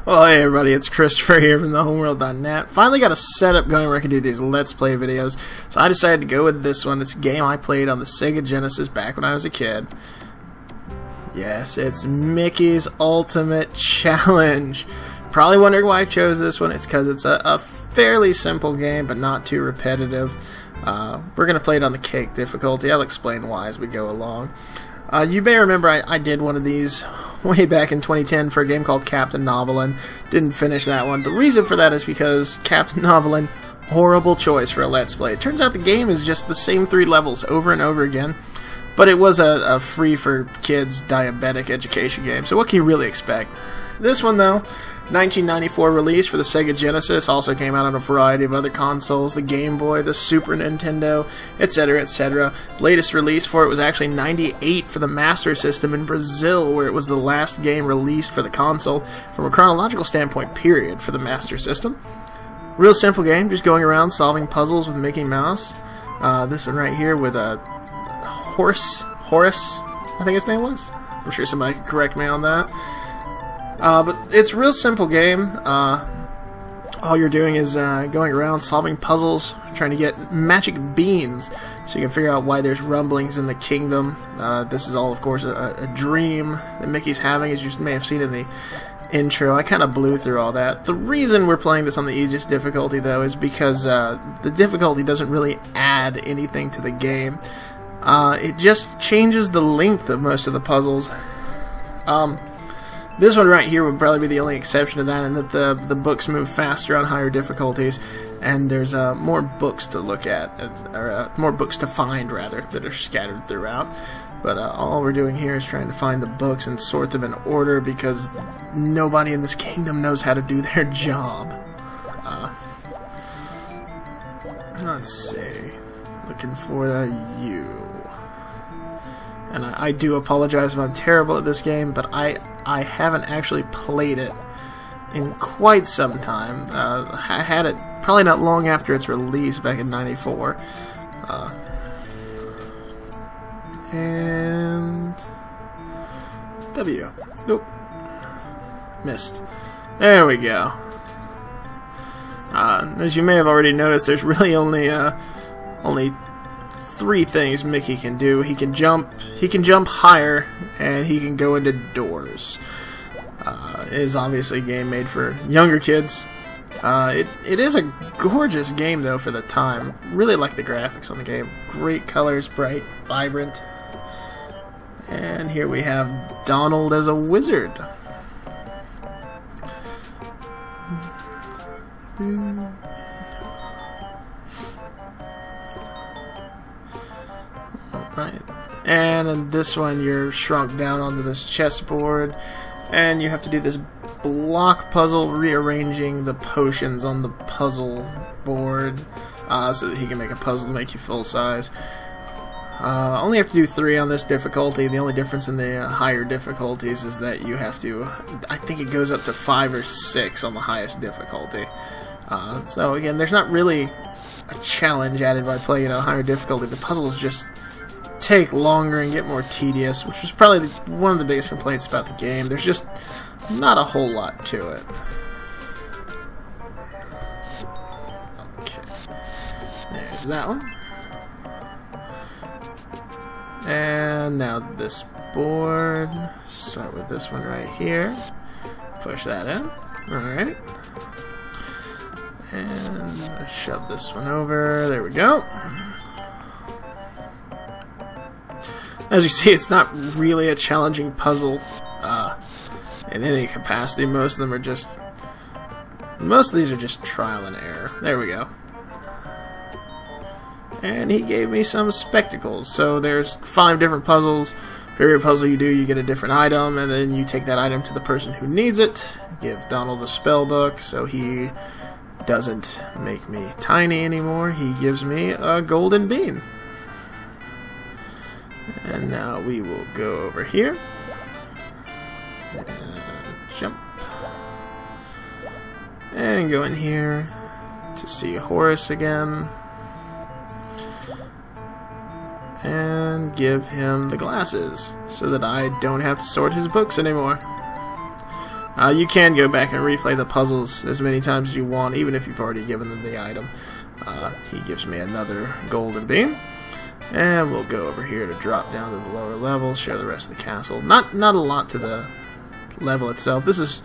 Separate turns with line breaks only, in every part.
Well, hey everybody, it's Christopher here from thehomeworld.net. Finally got a setup going where I can do these Let's Play videos, so I decided to go with this one. It's a game I played on the Sega Genesis back when I was a kid. Yes, it's Mickey's Ultimate Challenge. Probably wondering why I chose this one. It's because it's a fairly simple game, but not too repetitive. We're going to play it on the cake difficulty. I'll explain why as we go along. You may remember I did one of these way back in 2010 for a game called Captain Novelin. Didn't finish that one. The reason for that is because Captain Novelin, horrible choice for a Let's Play. It turns out the game is just the same 3 levels over and over again, but it was a free-for-kids diabetic education game, so what can you really expect? This one, though, 1994 release for the Sega Genesis, also came out on a variety of other consoles, the Game Boy, the Super Nintendo, etc., etc. Latest release for it was actually 98 for the Master System in Brazil, where it was the last game released for the console, from a chronological standpoint, period, for the Master System. Real simple game, just going around solving puzzles with Mickey Mouse. This one right here with a Horace, I think his name was. I'm sure somebody could correct me on that. But it's a real simple game. All you're doing is going around solving puzzles, trying to get magic beans so you can figure out why there's rumblings in the kingdom. This is all, of course, a dream that Mickey's having, as you may have seen in the intro. I kind of blew through all that. The reason we're playing this on the easiest difficulty, though, is because the difficulty doesn't really add anything to the game. It just changes the length of most of the puzzles. This one right here would probably be the only exception to that, in that the books move faster on higher difficulties, and there's more books to look at, or more books to find, rather, that are scattered throughout. But all we're doing here is trying to find the books and sort them in order, because nobody in this kingdom knows how to do their job. Let's see. Looking for the U. And I do apologize if I'm terrible at this game, but I haven't actually played it in quite some time. I had it probably not long after its release back in '94. And W. Nope. Missed. There we go. As you may have already noticed, there's really only 3 things Mickey can do. He can jump higher, and he can go into doors. It is obviously a game made for younger kids. It is a gorgeous game, though, for the time. Really like the graphics on the game. Great colors, bright, vibrant. And here we have Donald as a wizard. Right. And in this one, you're shrunk down onto this chessboard, and you have to do this block puzzle, rearranging the potions on the puzzle board so that he can make a puzzle to make you full size. Only have to do 3 on this difficulty. The only difference in the higher difficulties is that you have to, I think it goes up to 5 or 6 on the highest difficulty. So again, there's not really a challenge added by playing a higher difficulty. The puzzles just take longer and get more tedious, which was probably one of the biggest complaints about the game. There's just not a whole lot to it. Okay, there's that one. And now this board. Start with this one right here. Push that in. Alright. And shove this one over. There we go. As you see, it's not really a challenging puzzle in any capacity. Most of these are just trial and error. There we go. And he gave me some spectacles. So there's 5 different puzzles. For every puzzle you do, you get a different item, and then you take that item to the person who needs it. Give Donald a spell book so he doesn't make me tiny anymore. He gives me a golden bean. And now we will go over here and jump and go in here to see Horace again and give him the glasses so that I don't have to sort his books anymore. You can go back and replay the puzzles as many times as you want, even if you've already given them the item. He gives me another golden bean. And we'll go over here to drop down to the lower levels, show the rest of the castle. Not a lot to the level itself. This is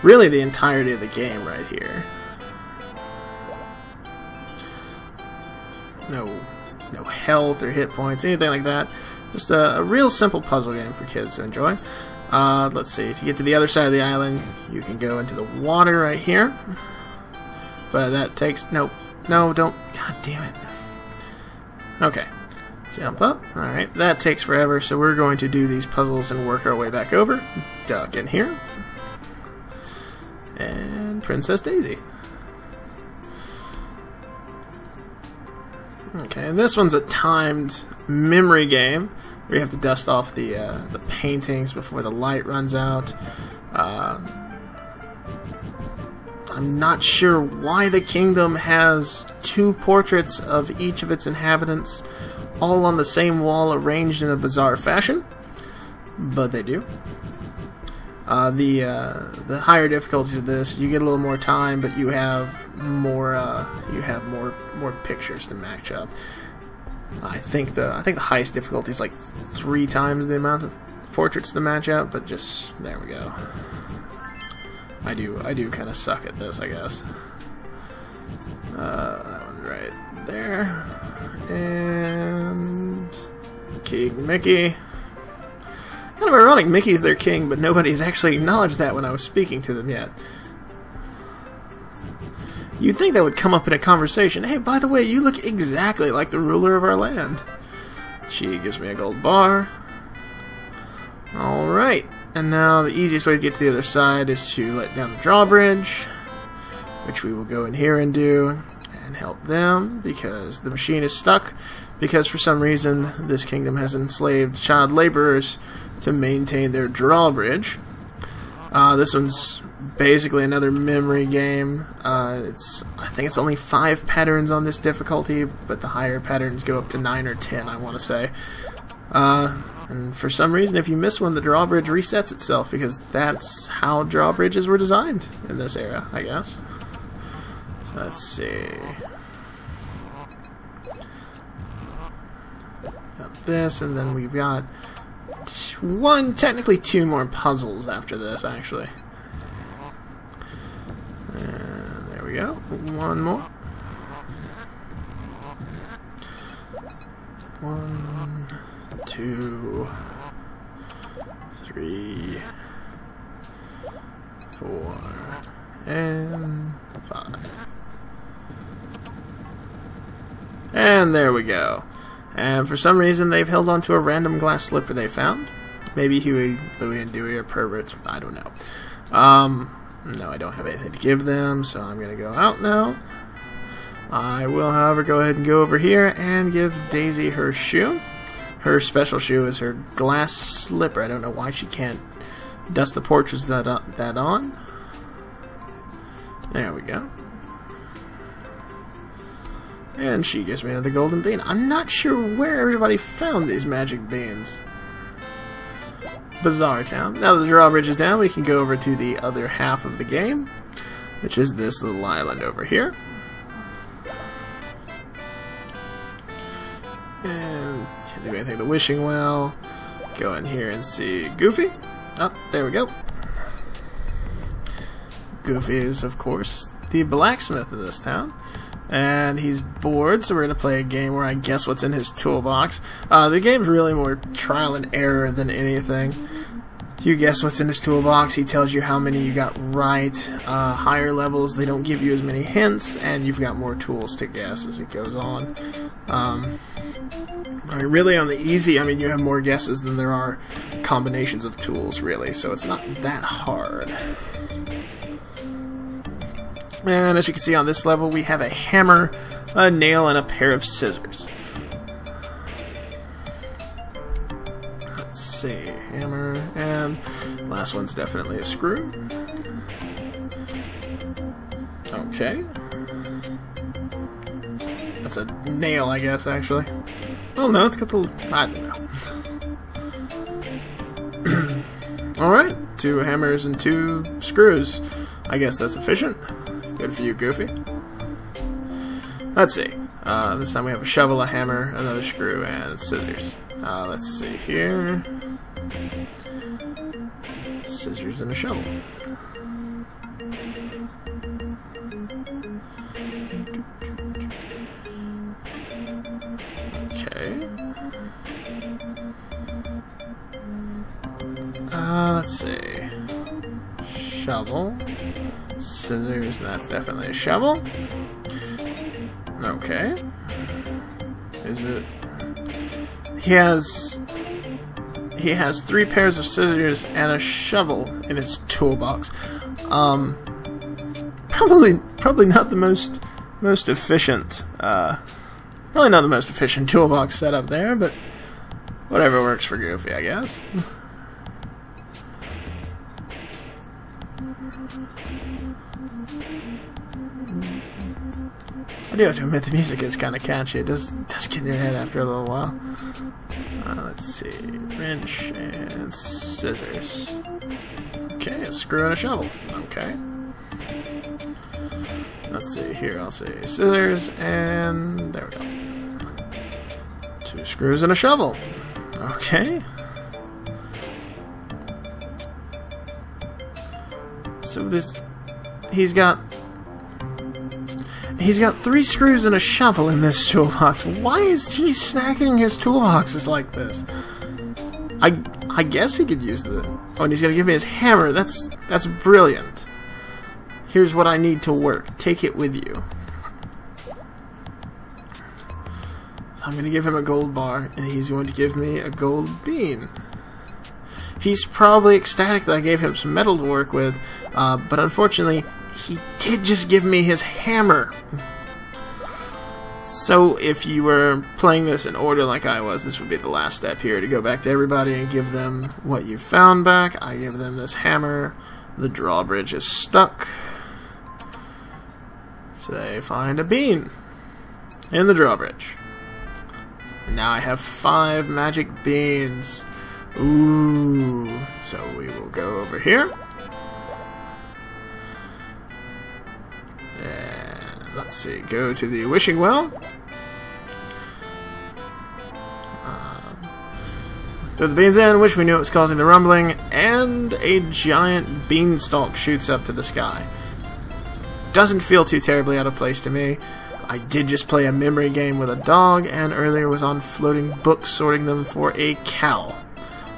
really the entirety of the game right here. No health or hit points, anything like that. Just a real simple puzzle game for kids to enjoy. Let's see, to get to the other side of the island, you can go into the water right here. But that takes... No, don't... God damn it. Okay. Jump up. Alright, that takes forever, so we're going to do these puzzles and work our way back over. Duck in here. And Princess Daisy. Okay, and this one's a timed memory game where you have to dust off the paintings before the light runs out. I'm not sure why the kingdom has 2 portraits of each of its inhabitants all on the same wall, arranged in a bizarre fashion, but they do. The higher difficulties of this, you get a little more time, but you have more pictures to match up. I think the highest difficulty is like 3 times the amount of portraits to match up, but just there we go. I do kind of suck at this, I guess. That one's right there. And King Mickey. Kind of ironic, Mickey's their king, but nobody's actually acknowledged that when I was speaking to them yet. You'd think that would come up in a conversation. Hey, by the way, you look exactly like the ruler of our land. She gives me a gold bar. Alright, and now the easiest way to get to the other side is to let down the drawbridge, which we will go in here and do, and help them, because the machine is stuck, because for some reason this kingdom has enslaved child laborers to maintain their drawbridge. This one's basically another memory game. I think it's only 5 patterns on this difficulty, but the higher patterns go up to 9 or 10, I want to say. And for some reason, if you miss one, the drawbridge resets itself, because that's how drawbridges were designed in this era, I guess. So let's see. Got this, and then we've got technically 2 more puzzles after this, actually. And there we go. 1 more. 1, 2, 3, 4, and 5. And there we go. And for some reason, they've held onto a random glass slipper they found. Maybe Huey, Louie, and Dewey are perverts. I don't know. No, I don't have anything to give them, so I'm going to go out now. I will, however, go ahead and go over here and give Daisy her shoe. Her special shoe is her glass slipper. I don't know why she can't dust the portraits that on. There we go. And she gives me another golden bean. I'm not sure where everybody found these magic beans. Bizarre Town. Now that the drawbridge is down, we can go over to the other half of the game, which is this little island over here. And can't do anything. The wishing well. Go in here and see Goofy. Oh, there we go. Goofy is, of course, the blacksmith of this town. And he's bored, so we're going to play a game where I guess what's in his toolbox. The game's really more trial and error than anything. You guess what's in his toolbox, he tells you how many you got right. Higher levels, they don't give you as many hints, and you've got more tools to guess as it goes on. Really on the easy, I mean, you have more guesses than there are combinations of tools, really, so it's not that hard. And as you can see on this level, we have a hammer, a nail, and a pair of scissors. Let's see, hammer, and last one's definitely a screw. Okay. That's a nail, I guess, actually. Oh no, it's got the... I don't know. Alright, 2 hammers and 2 screws. screws. I guess that's efficient. Good for you, Goofy. Let's see. This time we have a shovel, a hammer, another screw, and scissors. Let's see here. Scissors and a shovel. Okay. Let's see. Shovel. Scissors, that's definitely a shovel. Okay. Is it... He has 3 pairs of scissors and a shovel in his toolbox. Probably not the most efficient, probably not the most efficient toolbox setup there, but whatever works for Goofy, I guess. I do have to admit the music is kind of catchy. It does get in your head after a little while. Let's see, wrench and scissors. Okay, a screw and a shovel. Okay. Let's see here. I'll say scissors and there we go. 2 screws and a shovel. Okay. So he's got 3 screws and a shovel in this toolbox. Why is he snacking his toolboxes like this? I guess he could use the... Oh, and he's gonna give me his hammer. That's brilliant. Here's what I need to work. Take it with you. So I'm gonna give him a gold bar, and he's going to give me a gold bean. He's probably ecstatic that I gave him some metal to work with, but unfortunately, he did just give me his hammer. So if you were playing this in order like I was, this would be the last step here, to go back to everybody and give them what you found back. I give them this hammer. The drawbridge is stuck. So they find a bean in the drawbridge. And now I have 5 magic beans. Ooh. So we will go over here. Let's see, go to the wishing well. Throw the beans in, wish we knew it was causing the rumbling, and a giant beanstalk shoots up to the sky. Doesn't feel too terribly out of place to me. I did just play a memory game with a dog, and earlier was on floating books sorting them for a cow.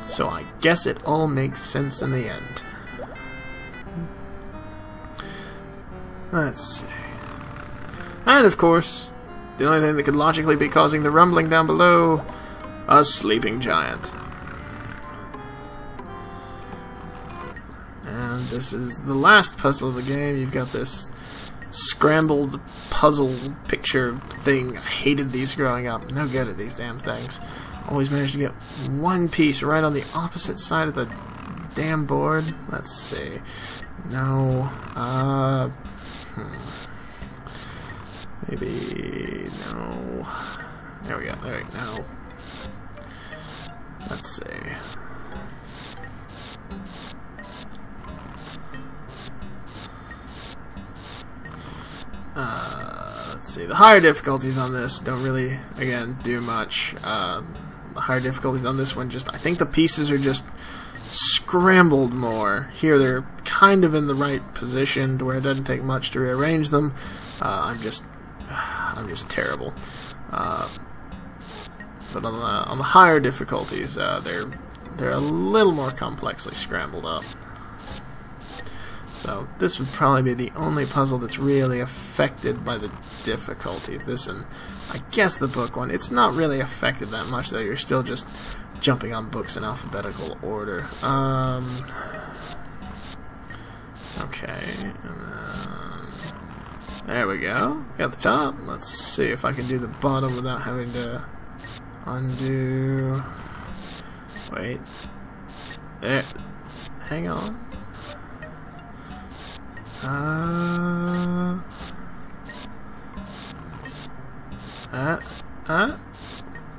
So I guess it all makes sense in the end. Let's see. And of course, the only thing that could logically be causing the rumbling down below, a sleeping giant. And this is the last puzzle of the game. You've got this scrambled puzzle picture thing. I hated these growing up. No good at these damn things. Always managed to get one piece right on the opposite side of the damn board. Let's see. No. Maybe, no. There we go, there we go, no. Let's see. Let's see, the higher difficulties on this don't really, again, do much. The higher difficulties on this one just, I think the pieces are just scrambled more. Here they're kind of in the right position to where it doesn't take much to rearrange them. I'm just terrible. But on the higher difficulties, they're a little more complexly scrambled up. So this would probably be the only puzzle that's really affected by the difficulty. This and I guess the book one. It's not really affected that much though. You're still just jumping on books in alphabetical order. Okay. There we go. Got the top. Let's see if I can do the bottom without having to undo. Wait. There. Hang on.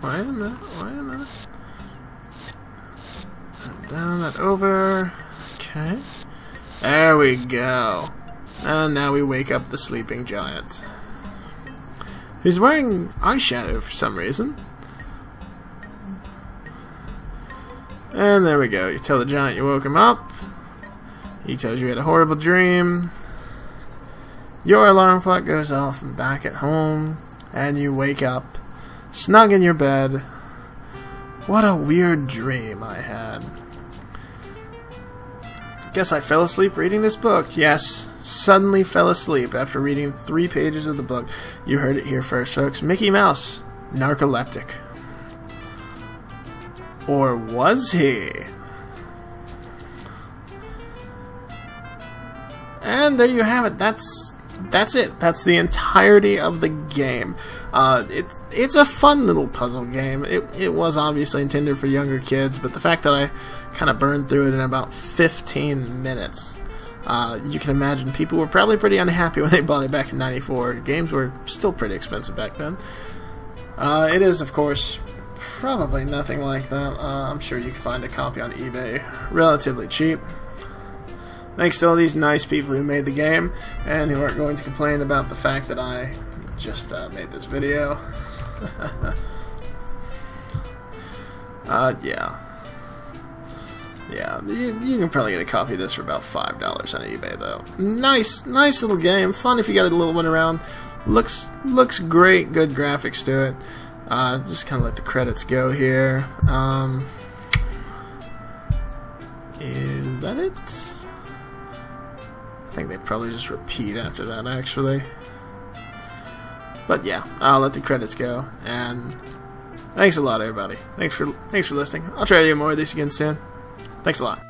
Wait a minute. That down, that over. Okay. There we we go. And now we wake up the sleeping giant. He's wearing eyeshadow for some reason. And there we go. You tell the giant you woke him up. He tells you he had a horrible dream. Your alarm clock goes off and back at home. And you wake up, snug in your bed. What a weird dream I had. Guess I fell asleep reading this book. Yes, suddenly fell asleep after reading 3 pages of the book. You heard it here first, folks. Mickey Mouse, narcoleptic. Or was he? And there you have it. That's it. That's the entirety of the game. It's a fun little puzzle game. It was obviously intended for younger kids, but the fact that I kind of burned through it in about 15 minutes, you can imagine people were probably pretty unhappy when they bought it back in '94. Games were still pretty expensive back then. It is, of course, probably nothing like that. I'm sure you can find a copy on eBay relatively cheap. Thanks to all these nice people who made the game and who aren't going to complain about the fact that I just made this video. Yeah, you can probably get a copy of this for about $5 on eBay, though. Nice little game. Fun if you got a little one around. Looks great. Good graphics to it. Just kind of let the credits go here. Is that it? I think they probably just repeat after that, actually. But yeah, I'll let the credits go. And thanks a lot, everybody. Thanks for listening. I'll try to do more of this again soon. Thanks a lot.